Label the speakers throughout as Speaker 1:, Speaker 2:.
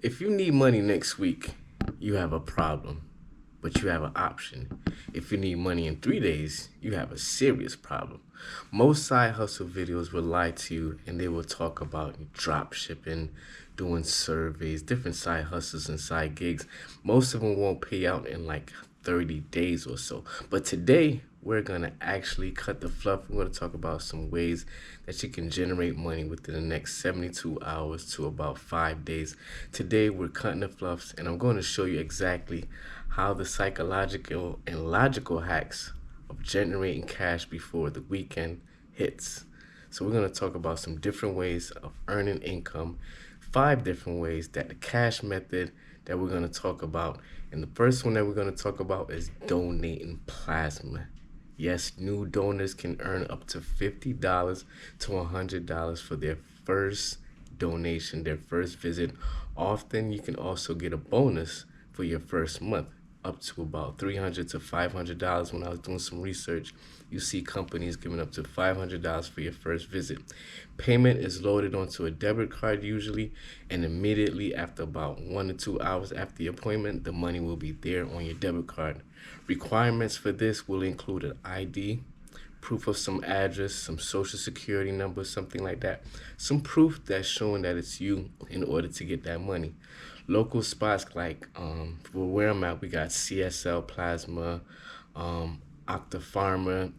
Speaker 1: If you need money next week, you have a problem, but you have an option. If you need money in 3 days, you have a serious problem. Most side hustle videos will lie to you and they will talk about drop shipping, doing surveys, different side hustles and side gigs. Most of them won't pay out in like 30 days or so. But today, we're gonna actually cut the fluff. We're gonna talk about some ways that you can generate money within the next 72 hours to about 5 days. Today, we're cutting the fluffs, and I'm going to show you exactly how the psychological and logical hacks of generating cash before the weekend hits. So, we're gonna talk about some different ways of earning income, 5 different ways that the cash method that we're going to talk about. And the first one that we're going to talk about is donating plasma. Yes, new donors can earn up to $50 to $100 for their first donation, their first visit. Often you can also get a bonus for your first month, up to about $300 to $500. When I was doing some research, you see companies giving up to $500 for your first visit. Payment is loaded onto a debit card usually, and immediately after about 1 to 2 hours after the appointment, the money will be there on your debit card. Requirements for this will include an ID, proof of some address, some social security number, something like that. Some proof that's showing that it's you in order to get that money. Local spots like for where I'm at, we got CSL Plasma, Octa Pharma,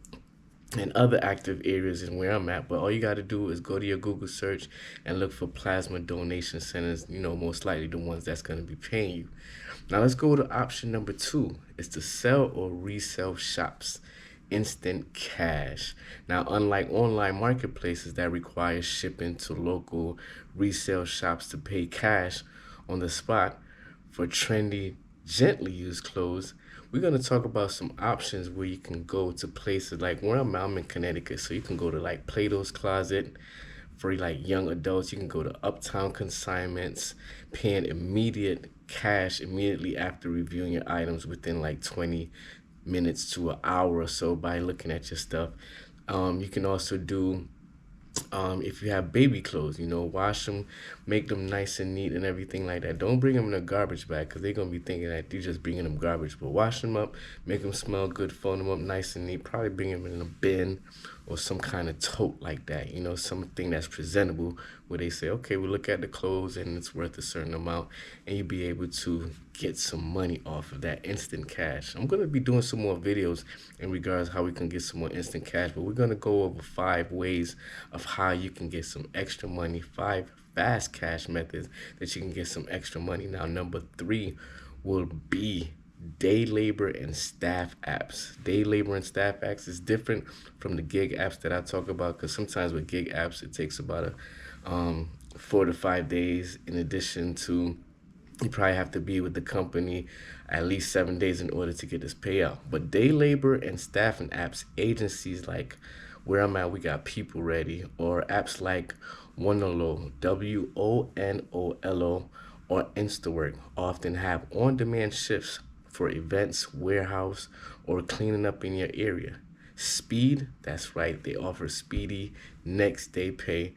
Speaker 1: and other active areas in where I'm at. But all you got to do is go to your Google search and look for plasma donation centers, most likely the ones that's going to be paying you. Now let's go to option number 2. It's to sell or resell shops. Instant cash. Now, unlike online marketplaces that require shipping to local resale shops to pay cash on the spot for trendy, gently used clothes, we're going to talk about some options where you can go to places like where I'm in Connecticut. So you can go to like Plato's Closet for like young adults. You can go to Uptown Consignments, paying immediate cash immediately after reviewing your items within like 20 minutes to an hour or so by looking at your stuff. You can also do if you have baby clothes, wash them, make them nice and neat and everything like that. Don't bring them in a garbage bag because they're going to be thinking that you're just bringing them garbage. But wash them up, make them smell good, fold them up nice and neat. Probably bring them in a bin or some kind of tote like that, something that's presentable where they say, okay, we look at the clothes and it's worth a certain amount, and you'll be able to get some money off of that instant cash. I'm going to be doing some more videos in regards how we can get some more instant cash, but we're going to go over 5 ways of how you can get some extra money, 5 fast cash methods that you can get some extra money. Now, number 3 will be day labor and staff apps. Day labor and staff apps is different from the gig apps that I talk about, because sometimes with gig apps it takes about 4 to 5 days. In addition to, you probably have to be with the company at least 7 days in order to get this payout. But day labor and staffing apps, agencies like where I'm at, we got People Ready, or apps like Wonolo, WONOLO, or Instawork often have on-demand shifts for events, warehouse, or cleaning up in your area. Speed, that's right, they offer speedy next day pay.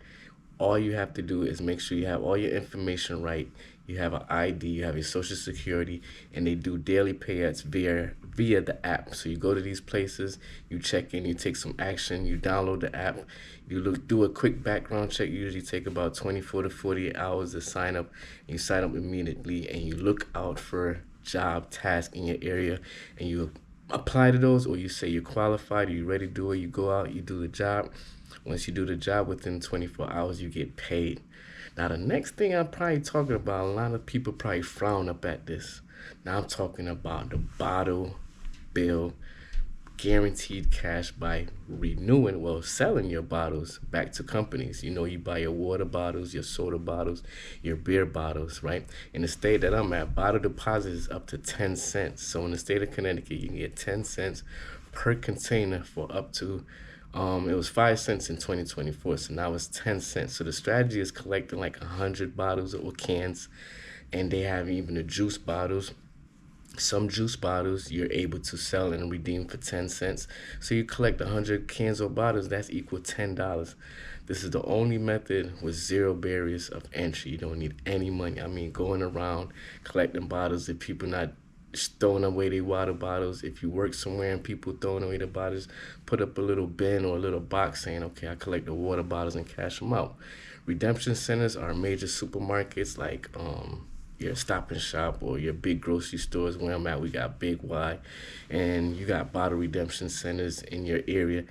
Speaker 1: All you have to do is make sure you have all your information right. You have an ID, you have your social security, and they do daily payouts via the app. So you go to these places, you check in, you take some action, you download the app, you do a quick background check. You usually take about 24 to 48 hours to sign up. And you sign up immediately, and you look out for job task in your area, and you apply to those, or you say you're qualified, you're ready to do it, you go out, you do the job. Once you do the job within 24 hours, you get paid. Now, the next thing I'm probably talking about, a lot of people probably frown up at this. Now, I'm talking about the bottle bill guaranteed cash by selling your bottles back to companies. You buy your water bottles, your soda bottles, your beer bottles, right? In the state that I'm at, bottle deposit is up to 10 cents. So in the state of Connecticut, you can get 10 cents per container for up to it was 5 cents in 2024, so now it's 10 cents. So the strategy is collecting like 100 bottles or cans, and they have even the juice bottles. Some juice bottles you're able to sell and redeem for 10 cents. So you collect 100 cans or bottles, that's equal $10. This is the only method with zero barriers of entry. You don't need any money. I mean, going around collecting bottles, if people not throwing away their water bottles, if you work somewhere and people throwing away the bottles, put up a little bin or a little box saying, okay, I collect the water bottles and cash them out. Redemption centers are major supermarkets like your Stop and Shop or your big grocery stores. Where I'm at, we got Big Y, and you got bottle redemption centers in your area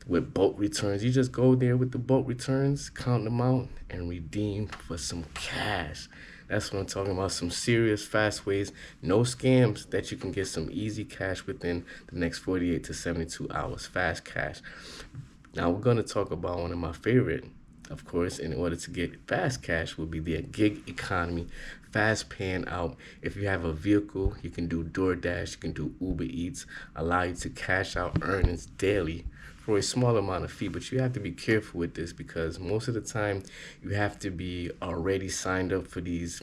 Speaker 1: with bulk returns. You just go there with the bulk returns, count them out, and redeem for some cash. That's what I'm talking about. Some serious fast ways, no scams, that you can get some easy cash within the next 48 to 72 hours. Fast cash. Now we're going to talk about one of my favorite, of course, in order to get fast cash would be the gig economy, fast paying out. If you have a vehicle, you can do DoorDash, you can do Uber Eats, allow you to cash out earnings daily for a small amount of fee. But you have to be careful with this because most of the time you have to be already signed up for these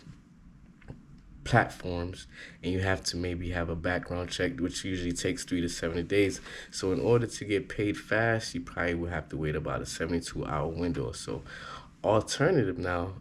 Speaker 1: platforms, and you have to maybe have a background check, which usually takes 3 to 7 days. So in order to get paid fast, you probably will have to wait about a 72-hour window or so. Alternative now,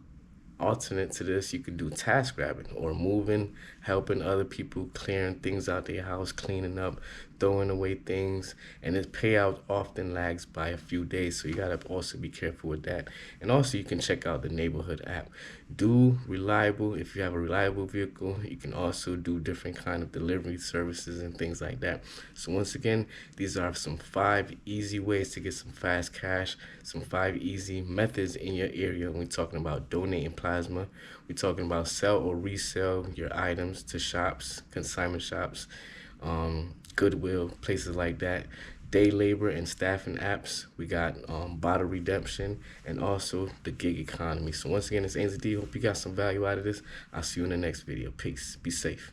Speaker 1: alternate to this, you could do task grabbing or moving, helping other people, clearing things out their house, cleaning up, throwing away things, and its payout often lags by a few days, so you gotta also be careful with that. And also you can check out the neighborhood app. Do reliable, if you have a reliable vehicle, you can also do different kind of delivery services and things like that. So once again, these are some 5 easy ways to get some fast cash, some 5 easy methods in your area. When we're talking about donating plasma, we're talking about sell or resell your items to shops, consignment shops, Goodwill, places like that. Day labor and staffing apps. We got bottle redemption and also the gig economy. So once again, it's Ainsley D. Hope you got some value out of this. I'll see you in the next video. Peace. Be safe.